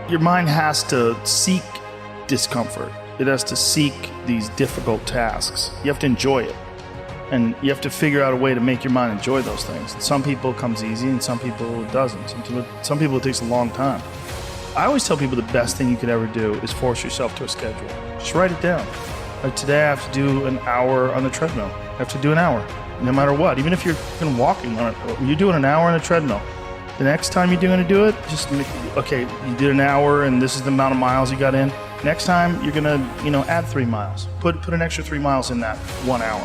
Your mind has to seek discomfort. It has to seek these difficult tasks. You have to enjoy it. And you have to figure out a way to make your mind enjoy those things. And some people it comes easy and some people it doesn't. Some people it takes a long time. I always tell people the best thing you could ever do is force yourself to a schedule. Just write it down. Like today I have to do an hour on the treadmill. I have to do an hour, no matter what. Even if you're walking, you're doing an hour on a treadmill. The next time you're going to do it, just okay, you did an hour and this is the amount of miles you got in. Next time you're going to, add 3 miles. Put an extra 3 miles in that 1 hour.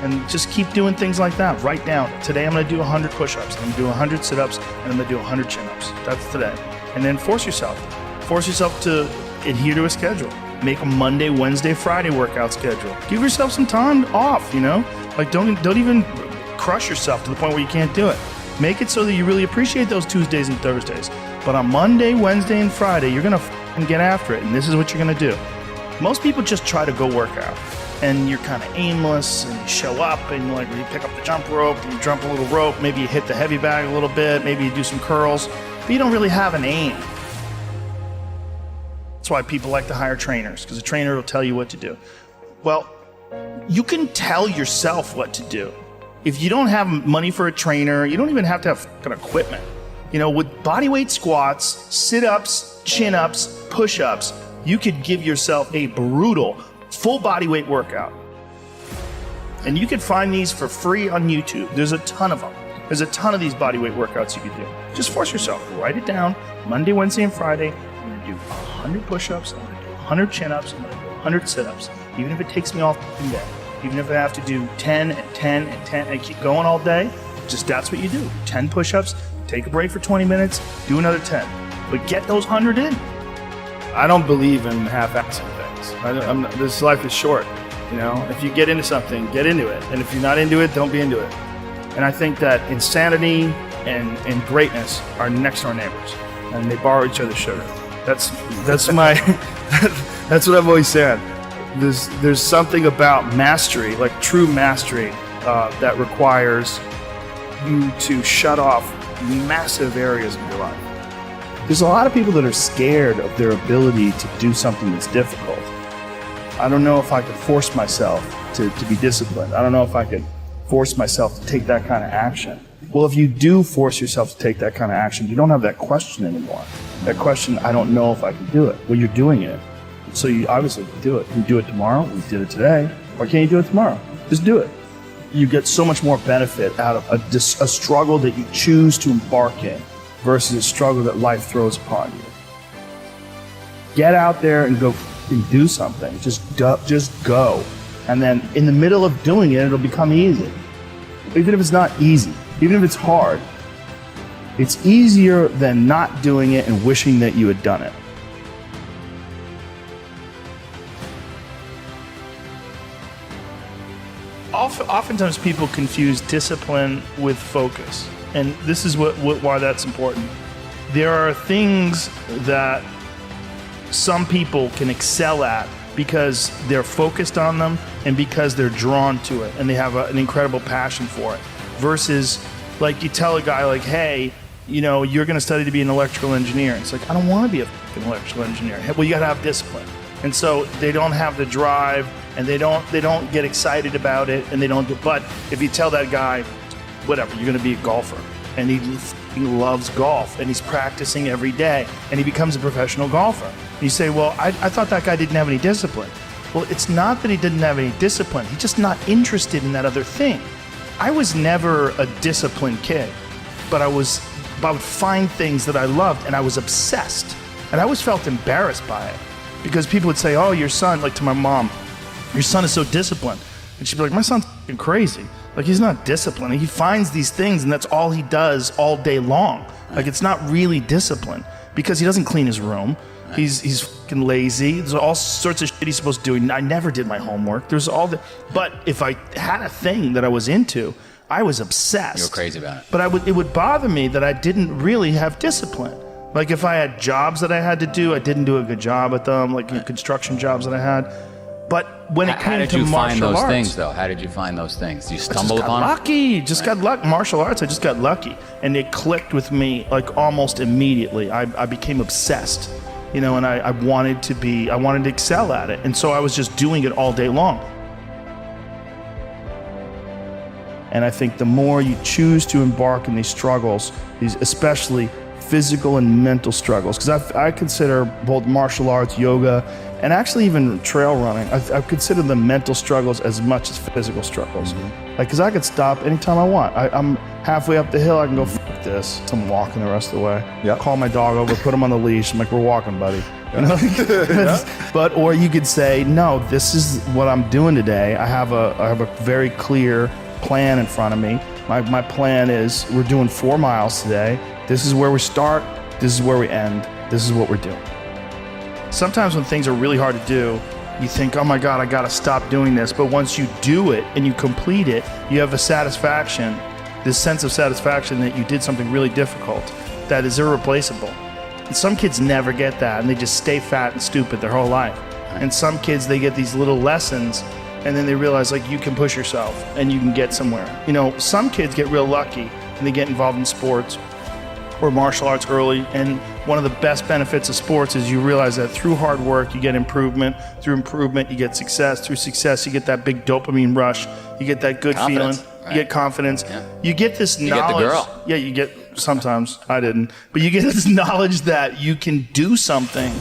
And just keep doing things like that. Write down, today I'm going to do 100 push-ups, I'm going to do 100 sit-ups, and I'm going to do 100 chin-ups. That's today. And then force yourself. Force yourself to adhere to a schedule. Make a Monday, Wednesday, Friday workout schedule. Give yourself some time off, Like don't even crush yourself to the point where you can't do it. Make it so that you really appreciate those Tuesdays and Thursdays. But on Monday, Wednesday, and Friday, you're going to get after it, and this is what you're going to do. Most people just try to go work out, and you're kind of aimless, and you show up, and you pick up the jump rope, and you jump a little rope, maybe you hit the heavy bag a little bit, maybe you do some curls, but you don't really have an aim. That's why people like to hire trainers, because a trainer will tell you what to do. Well, you can tell yourself what to do. If you don't have money for a trainer, you don't even have to have equipment. With bodyweight squats, sit-ups, chin-ups, push-ups, you could give yourself a brutal full bodyweight workout. And you can find these for free on YouTube. There's a ton of them. There's a ton of these bodyweight workouts you can do. Just force yourself. Write it down. Monday, Wednesday, and Friday, I'm going to do 100 push-ups, I'm going to do 100 chin-ups, I'm going to do 100 sit-ups. Even if it takes me off the day. Even if I have to do 10 and 10 and 10 and keep going all day, just that's what you do. 10 push-ups, take a break for 20 minutes, do another 10. But get those 100 in. I don't believe in half-assing things. This life is short. If you get into something, get into it. And if you're not into it, don't be into it. And I think that insanity and greatness are next door neighbors. And they borrow each other's sugar. That's my, that's what I've always said. There's something about mastery, like true mastery, that requires you to shut off massive areas of your life. There's a lot of people that are scared of their ability to do something that's difficult. I don't know if I could force myself to be disciplined. I don't know if I could force myself to take that kind of action. Well, if you do force yourself to take that kind of action, you don't have that question anymore. That question, I don't know if I can do it. Well, you're doing it. So you obviously can do it. You can do it tomorrow. You did it today. Why can't you do it tomorrow? Just do it. You get so much more benefit out of a struggle that you choose to embark in versus a struggle that life throws upon you. Get out there and go and do something. Just go. And then in the middle of doing it, it'll become easy. Even if it's not easy, even if it's hard, it's easier than not doing it and wishing that you had done it. Oftentimes people confuse discipline with focus, and this is why that's important. There are things that some people can excel at because they're focused on them and because they're drawn to it and they have an incredible passion for it, versus like you tell a guy like, hey, you're going to study to be an electrical engineer. It's like, I don't want to be an electrical engineer. Well, you got to have discipline. And so they don't have the drive, and they don't get excited about it, and they don't do. But if you tell that guy, whatever, you're going to be a golfer, and he loves golf, and he's practicing every day, and he becomes a professional golfer. And you say, well, I thought that guy didn't have any discipline. Well, it's not that he didn't have any discipline. He's just not interested in that other thing. I was never a disciplined kid, but I would find things that I loved, and I was obsessed, and I always felt embarrassed by it. Because people would say, oh, your son, like to my mom, your son is so disciplined. And she'd be like, my son's f***ing crazy. Like, he's not disciplined. He finds these things and that's all he does all day long. Like, it's not really discipline because he doesn't clean his room. He's f***ing lazy. There's all sorts of shit he's supposed to do. I never did my homework. But if I had a thing that I was into, I was obsessed. You were crazy about it. But it would bother me that I didn't really have discipline. Like if I had jobs that I had to do, I didn't do a good job at them, like construction jobs that I had. But when it came to martial arts... How did you find those things, though? How did you find those things? You stumbled upon them? Just got lucky. Martial arts, I just got lucky. And it clicked with me like almost immediately. I became obsessed. and I wanted to excel at it. And so I was just doing it all day long. And I think the more you choose to embark in these struggles, these especially physical and mental struggles, because I consider both martial arts, yoga, and actually even trail running, I consider the mental struggles as much as physical struggles. Like, because I could stop anytime I want. I'm halfway up the hill, I can go, fuck this. So I'm walking the rest of the way. Call my dog over, put him on the leash. I'm like, we're walking, buddy. But, or you could say, no, this is what I'm doing today. I have a very clear plan in front of me. My plan is we're doing 4 miles today. This is where we start. This is where we end. This is what we're doing. Sometimes when things are really hard to do, you think, oh my God, I gotta stop doing this. But once you do it and you complete it, you have a satisfaction, this sense of satisfaction that you did something really difficult that is irreplaceable. And some kids never get that, and they just stay fat and stupid their whole life. And some kids, they get these little lessons, and then they realize, like, you can push yourself and you can get somewhere. Some kids get real lucky and they get involved in sports or martial arts early, and one of the best benefits of sports is you realize that through hard work you get improvement, through improvement you get success, through success you get that big dopamine rush, you get that good feeling, you get confidence, you get this knowledge. You get the girl. Yeah, you get, sometimes, I didn't, but you get this knowledge that you can do something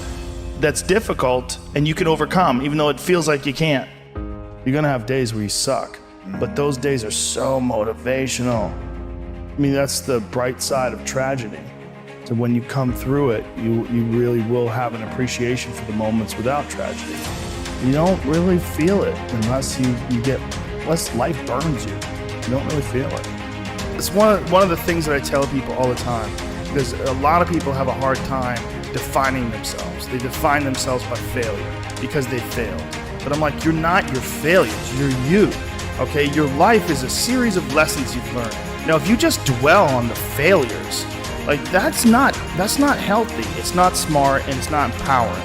that's difficult and you can overcome, even though it feels like you can't. You're gonna have days where you suck, but those days are so motivational. I mean, that's the bright side of tragedy. So when you come through it, you really will have an appreciation for the moments without tragedy. You don't really feel it unless unless life burns you. You don't really feel it. It's one of the things that I tell people all the time, because a lot of people have a hard time defining themselves. They define themselves by failure because they failed. But I'm like, you're not your failures, you're you. Okay, your life is a series of lessons you've learned. Now, if you just dwell on the failures, like that's not healthy. It's not smart and it's not empowering.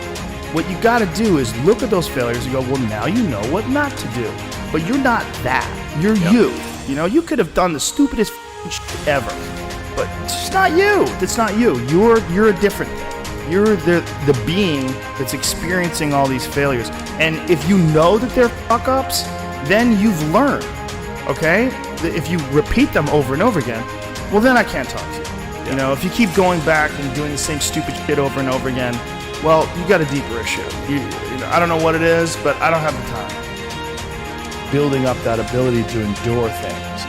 What you got to do is look at those failures and go, well, now you know what not to do. But you're not that. You're you. You could have done the stupidest shit ever, but it's just not you. It's not you. You're a different thing. You're the being that's experiencing all these failures. And if you know that they're fuck-ups, then you've learned, okay? If you repeat them over and over again, well, then I can't talk to you. If you keep going back and doing the same stupid shit over and over again, well, you got a deeper issue. I don't know what it is, but I don't have the time. Building up that ability to endure things